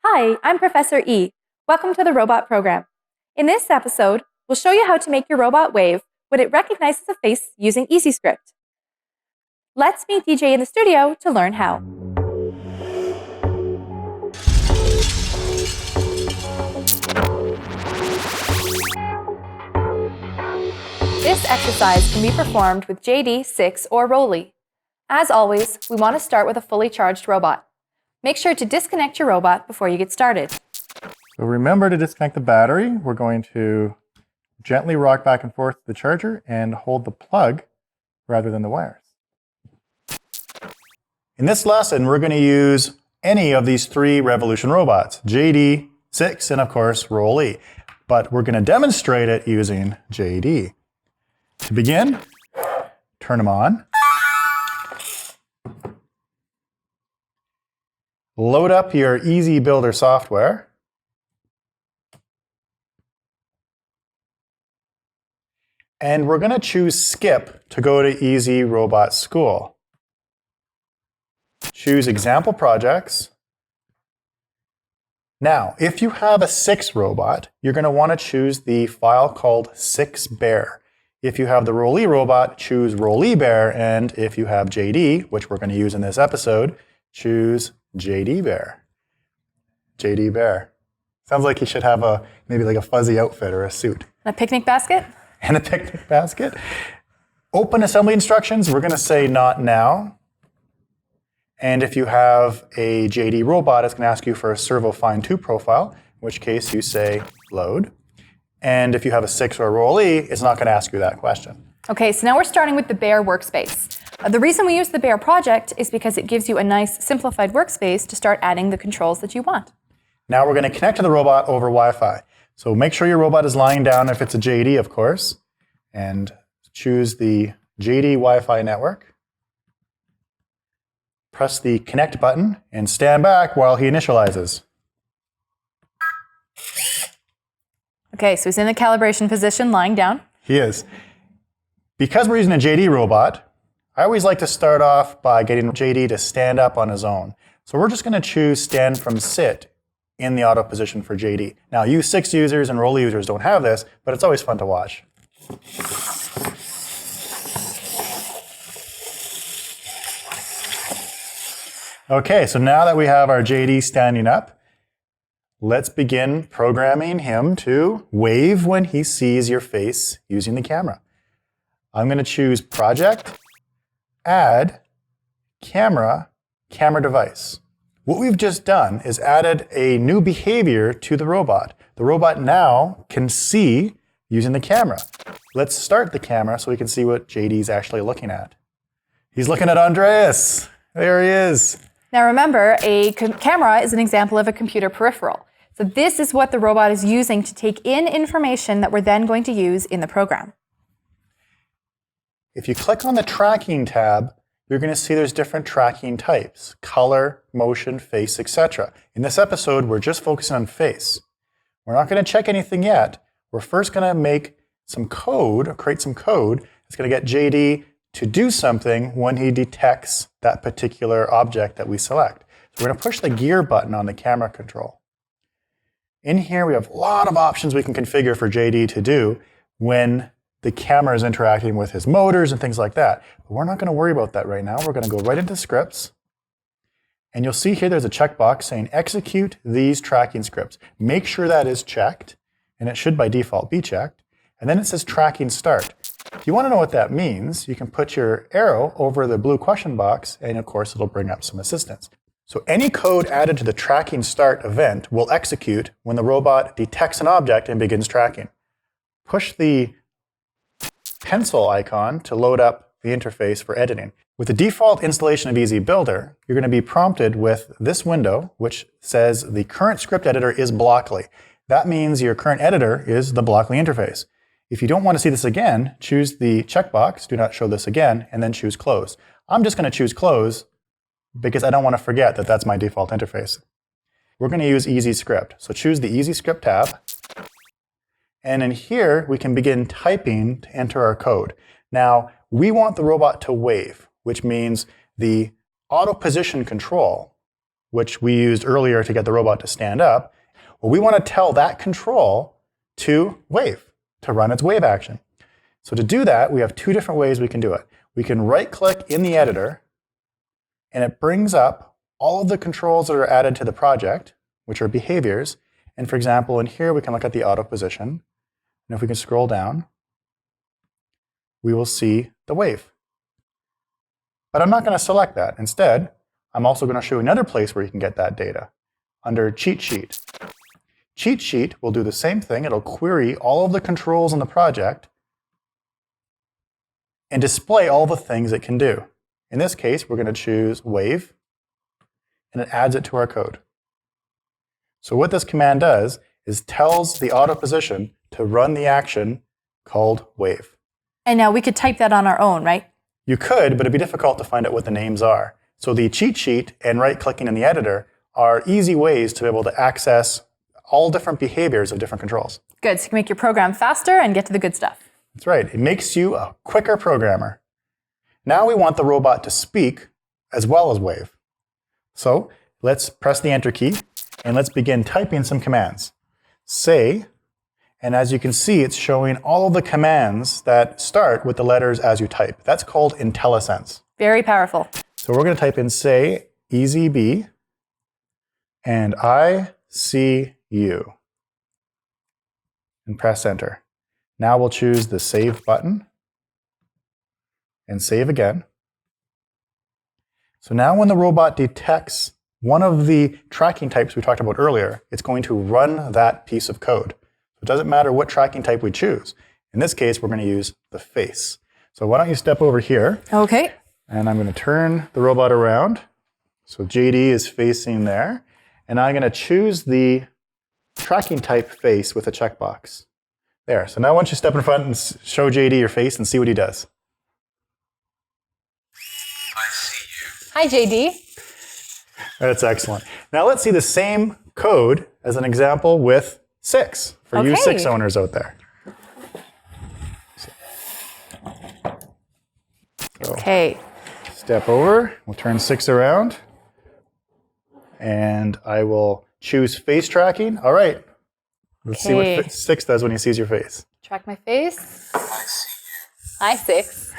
Hi, I'm Professor E. Welcome to the Robot Program. In this episode, we'll show you how to make your robot wave when it recognizes a face using EasyScript. Let's meet DJ in the studio to learn how. This exercise can be performed with JD, 6, or Rolly. As always, we want to start with a fully charged robot. Make sure to disconnect your robot before you get started. So remember to disconnect the battery. We're going to gently rock back and forth the charger and hold the plug rather than the wires. In this lesson, we're going to use any of these three Revolution robots, JD, 6, and of course, Rolly. But we're going to demonstrate it using JD. To begin, turn them on. Load up your Easy Builder software. And we're going to choose Skip to go to Easy Robot School. Choose Example Projects. Now, if you have a 6 robot, you're going to want to choose the file called 6bear. If you have the Rolly robot, choose Rolly-bear. And if you have JD, which we're going to use in this episode, choose JD Bear. JD Bear. Sounds like he should have maybe like a fuzzy outfit or a suit. And a picnic basket? And a picnic basket. Open assembly instructions, we're going to say not now. And if you have a JD robot, it's going to ask you for a Servo Find 2 profile, in which case you say load. And if you have a 6 or a Rolly, it's not going to ask you that question. Okay, so now we're starting with the Bear workspace. The reason we use the Bear project is because it gives you a nice simplified workspace to start adding the controls that you want. Now we're going to connect to the robot over Wi-Fi. So make sure your robot is lying down if it's a JD, of course, and choose the JD Wi-Fi network. Press the connect button and stand back while he initializes. Okay, so he's in the calibration position, lying down. He is. Because we're using a JD robot, I always like to start off by getting JD to stand up on his own. So we're just going to choose stand from sit in the auto position for JD. Now, you 6 users and Rolly users don't have this, but it's always fun to watch. Okay, so now that we have our JD standing up, let's begin programming him to wave when he sees your face using the camera. I'm going to choose Project, Add, Camera, Camera Device. What we've just done is added a new behavior to the robot. The robot now can see using the camera. Let's start the camera so we can see what JD's actually looking at. He's looking at Andreas. There he is. Now remember, a camera is an example of a computer peripheral. So this is what the robot is using to take in information that we're then going to use in the program. If you click on the Tracking tab, you're going to see there's different tracking types: color, motion, face, etc. In this episode, we're just focusing on face. We're not going to check anything yet. We're first going to make some code, or create some code that's going to get JD to do something when he detects that particular object that we select. So we're going to push the gear button on the camera control. In here, we have a lot of options we can configure for JD to do when the camera is interacting with his motors and things like that. But we're not going to worry about that right now. We're going to go right into scripts. And you'll see here there's a checkbox saying execute these tracking scripts. Make sure that is checked, and it should by default be checked. And then it says tracking start. If you want to know what that means, you can put your arrow over the blue question box, and of course it'll bring up some assistance. So any code added to the tracking start event will execute when the robot detects an object and begins tracking. Push the pencil icon to load up the interface for editing. With the default installation of Easy Builder, you're going to be prompted with this window, which says the current script editor is Blockly. That means your current editor is the Blockly interface. If you don't want to see this again, choose the checkbox, do not show this again, and then choose Close. I'm just going to choose Close because I don't want to forget that that's my default interface. We're going to use Easy Script. So choose the Easy Script tab. And in here, we can begin typing to enter our code. Now, we want the robot to wave, which means the auto position control which we used earlier to get the robot to stand up, well, we want to tell that control to wave, to run its wave action. So to do that, we have two different ways we can do it. We can right-click in the editor, and it brings up all of the controls that are added to the project, which are behaviors. And for example, in here, we can look at the auto position. And if we can scroll down, we will see the wave. But I'm not going to select that. Instead, I'm also going to show you another place where you can get that data, under Cheat Sheet. Cheat Sheet will do the same thing. It'll query all of the controls in the project and display all the things it can do. In this case, we're going to choose wave, and it adds it to our code. So what this command does is tells the auto position to run the action called wave. And now we could type that on our own, right? You could, but it'd be difficult to find out what the names are. So the cheat sheet and right-clicking in the editor are easy ways to be able to access all different behaviors of different controls. Good, so you can make your program faster and get to the good stuff. That's right. It makes you a quicker programmer. Now we want the robot to speak as well as wave. So let's press the Enter key, and let's begin typing some commands. Say, and as you can see, it's showing all of the commands that start with the letters as you type. That's called IntelliSense. Very powerful. So we're going to type in say, EZB, and I see you, and press Enter. Now we'll choose the Save button, and save again. So now when the robot detects one of the tracking types we talked about earlier, it's going to run that piece of code. So it doesn't matter what tracking type we choose. In this case, we're going to use the face. So why don't you step over here? Okay. And I'm going to turn the robot around. So JD is facing there. And I'm going to choose the tracking type face with a checkbox. There. So now why don't you step in front and show JD your face and see what he does. I see you. Hi, JD. That's excellent. Now let's see the same code as an example with 6 for you 6 owners out there. So Okay. step over, we'll turn 6 around, and I will choose face tracking. All right, let's see what 6 does when he sees your face. Track my face. I see you. Hi, 6.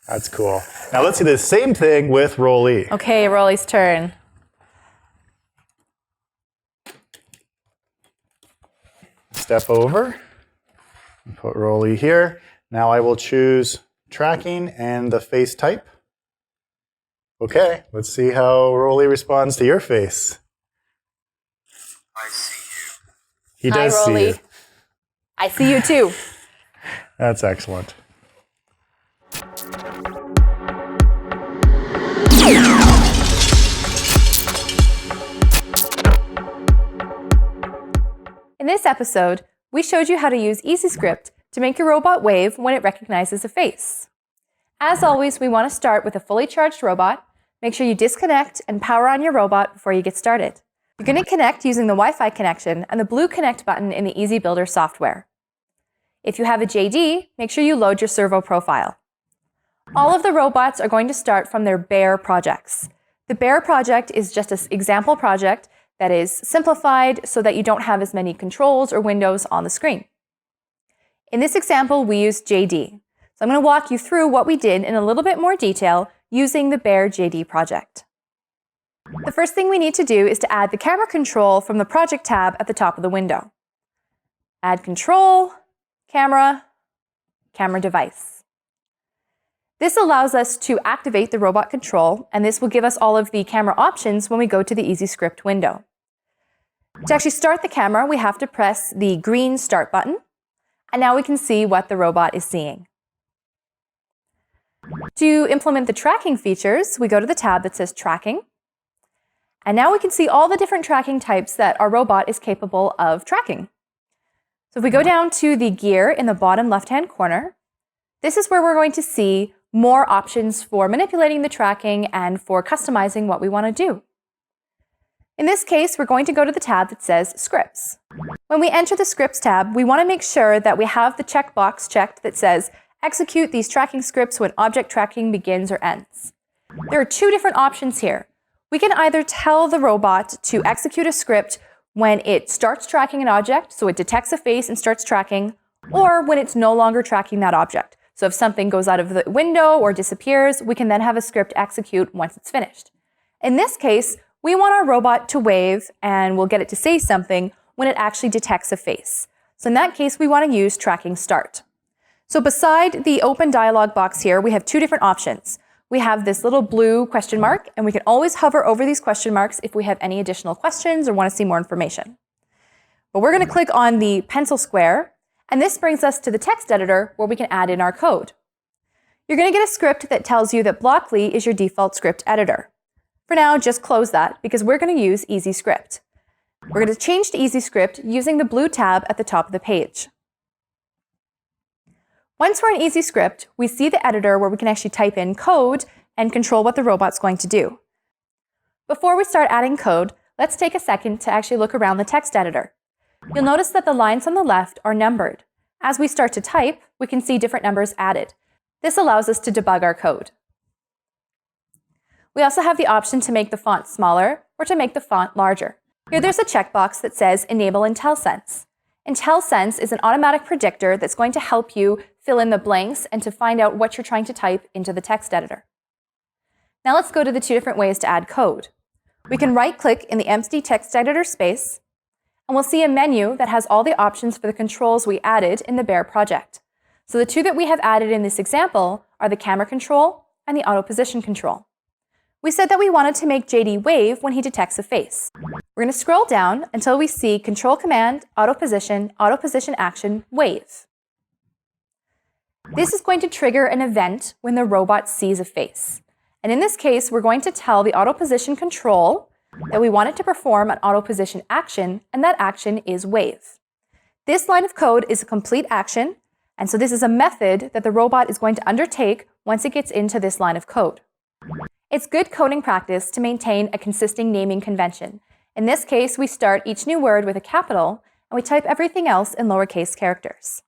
That's cool. Now let's see the same thing with Rolly. Okay, Rolly's turn. Step over, and put Rolly here. Now I will choose tracking and the face type. Okay, let's see how Rolly responds to your face. I see you. He Hi, does see Rolly. you. I see you too. That's excellent. In this episode, we showed you how to use EasyScript to make your robot wave when it recognizes a face. As always, we want to start with a fully charged robot. Make sure you disconnect and power on your robot before you get started. You're going to connect using the Wi-Fi connection and the blue Connect button in the Easy Builder software. If you have a JD, make sure you load your servo profile. All of the robots are going to start from their bare projects. The bare project is just an example project that is simplified so that you don't have as many controls or windows on the screen. In this example, we used JD. So I'm going to walk you through what we did in a little bit more detail using the bare JD project. The first thing we need to do is to add the camera control from the project tab at the top of the window. Add control, camera, camera device. This allows us to activate the robot control, and this will give us all of the camera options when we go to the EasyScript window. To actually start the camera, we have to press the green Start button, and now we can see what the robot is seeing. To implement the tracking features, we go to the tab that says Tracking, and now we can see all the different tracking types that our robot is capable of tracking. So if we go down to the gear in the bottom left-hand corner, this is where we're going to see more options for manipulating the tracking and for customizing what we want to do. In this case, we're going to go to the tab that says Scripts. When we enter the Scripts tab, we want to make sure that we have the checkbox checked that says Execute these tracking scripts when object tracking begins or ends. There are 2 different options here. We can either tell the robot to execute a script when it starts tracking an object, so it detects a face and starts tracking, or when it's no longer tracking that object. So if something goes out of the window or disappears, we can then have a script execute once it's finished. In this case, we want our robot to wave, and we'll get it to say something when it actually detects a face. So in that case, we want to use tracking start. So beside the open dialog box here, we have two different options. We have this little blue question mark, and we can always hover over these question marks if we have any additional questions or want to see more information. But we're going to click on the pencil square, and this brings us to the text editor where we can add in our code. You're going to get a script that tells you that Blockly is your default script editor. For now, just close that because we're going to use EasyScript. We're going to change to EasyScript using the blue tab at the top of the page. Once we're in EasyScript, we see the editor where we can actually type in code and control what the robot's going to do. Before we start adding code, let's take a second to actually look around the text editor. You'll notice that the lines on the left are numbered. As we start to type, we can see different numbers added. This allows us to debug our code. We also have the option to make the font smaller or to make the font larger. Here there's a checkbox that says Enable IntelliSense. IntelliSense is an automatic predictor that's going to help you fill in the blanks and to find out what you're trying to type into the text editor. Now let's go to the two different ways to add code. We can right-click in the empty text editor space, and we'll see a menu that has all the options for the controls we added in the Bear project. So the two that we have added in this example are the camera control and the auto position control. We said that we wanted to make JD wave when he detects a face. We're going to scroll down until we see Control Command, Auto Position Action, Wave. This is going to trigger an event when the robot sees a face. And in this case, we're going to tell the Auto Position control that we want it to perform an auto position action, and that action is wave. This line of code is a complete action, and so this is a method that the robot is going to undertake once it gets into this line of code. It's good coding practice to maintain a consistent naming convention. In this case, we start each new word with a capital, and we type everything else in lowercase characters.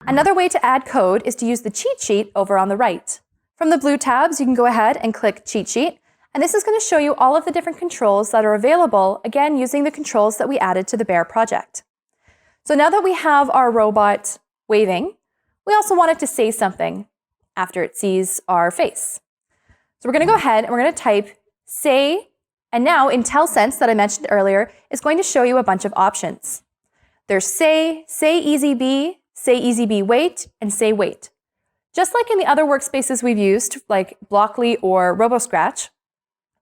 Another way to add code is to use the cheat sheet over on the right. From the blue tabs, you can go ahead and click Cheat Sheet, and this is going to show you all of the different controls that are available, again, using the controls that we added to the Bear project. So now that we have our robot waving, we also want it to say something after it sees our face. So we're going to go ahead and we're going to type say, and now IntelliSense that I mentioned earlier is going to show you a bunch of options. There's say easy B wait, and say wait. Just like in the other workspaces we've used, like Blockly or RoboScratch,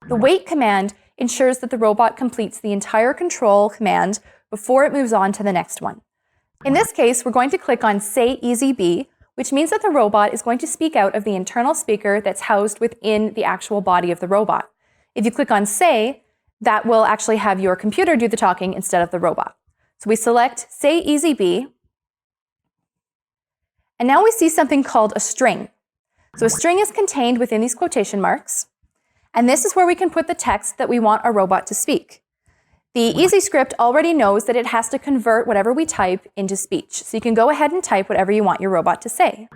the wait command ensures that the robot completes the entire control command before it moves on to the next one. In this case, we're going to click on Say Easy B, which means that the robot is going to speak out of the internal speaker that's housed within the actual body of the robot. If you click on Say, that will actually have your computer do the talking instead of the robot. So we select Say Easy B, and now we see something called a string. So a string is contained within these quotation marks, and this is where we can put the text that we want our robot to speak. The EasyScript already knows that it has to convert whatever we type into speech. So you can go ahead and type whatever you want your robot to say.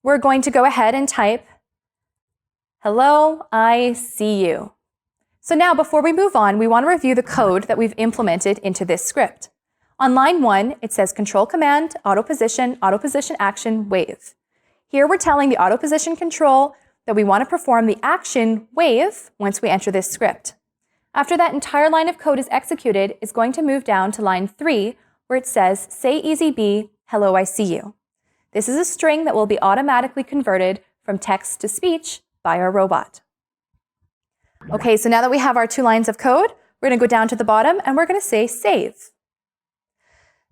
We're going to go ahead and type, "Hello, I see you." So now before we move on, we want to review the code that we've implemented into this script. On line 1, it says Control Command, Auto Position Action, Wave. Here we're telling the Auto Position control that we want to perform the action wave once we enter this script. After that entire line of code is executed, it's going to move down to line 3, where it says, Say Easy B, hello, I see you. This is a string that will be automatically converted from text to speech by our robot. Okay, so now that we have our 2 lines of code, we're going to go down to the bottom and we're going to say save.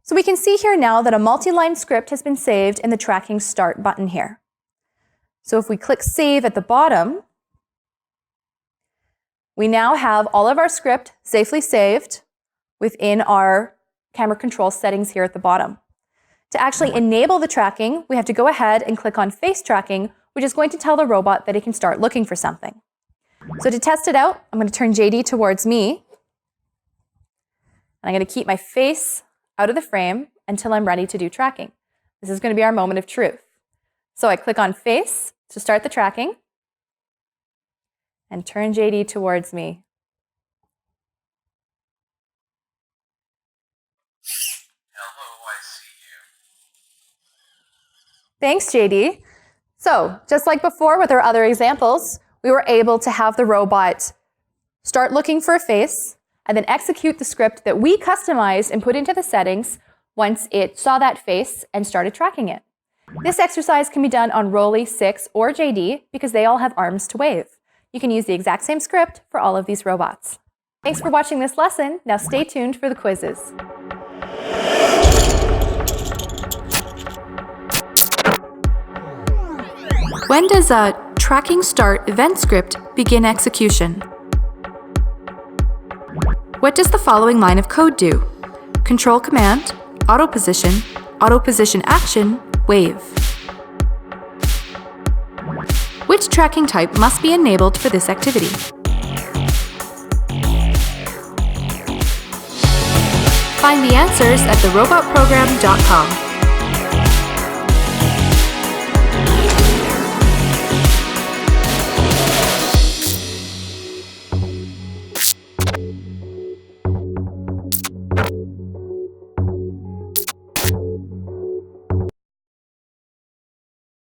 So we can see here now that a multi-line script has been saved in the tracking start button here. So if we click save at the bottom, we now have all of our script safely saved within our camera control settings here at the bottom. To actually enable the tracking, we have to go ahead and click on face tracking, which is going to tell the robot that it can start looking for something. So to test it out, I'm going to turn JD towards me. And I'm going to keep my face out of the frame until I'm ready to do tracking. This is going to be our moment of truth. So I click on face to start the tracking. and turn JD towards me. Hello, I see you. Thanks, JD. So, just like before with our other examples, we were able to have the robot start looking for a face and then execute the script that we customized and put into the settings once it saw that face and started tracking it. This exercise can be done on Rolly, 6, or JD because they all have arms to wave. You can use the exact same script for all of these robots. Thanks for watching this lesson. Now stay tuned for the quizzes. When does a tracking start event script begin execution? What does the following line of code do? Control command, auto position action, wave. Which tracking type must be enabled for this activity? Find the answers at therobotprogram.com.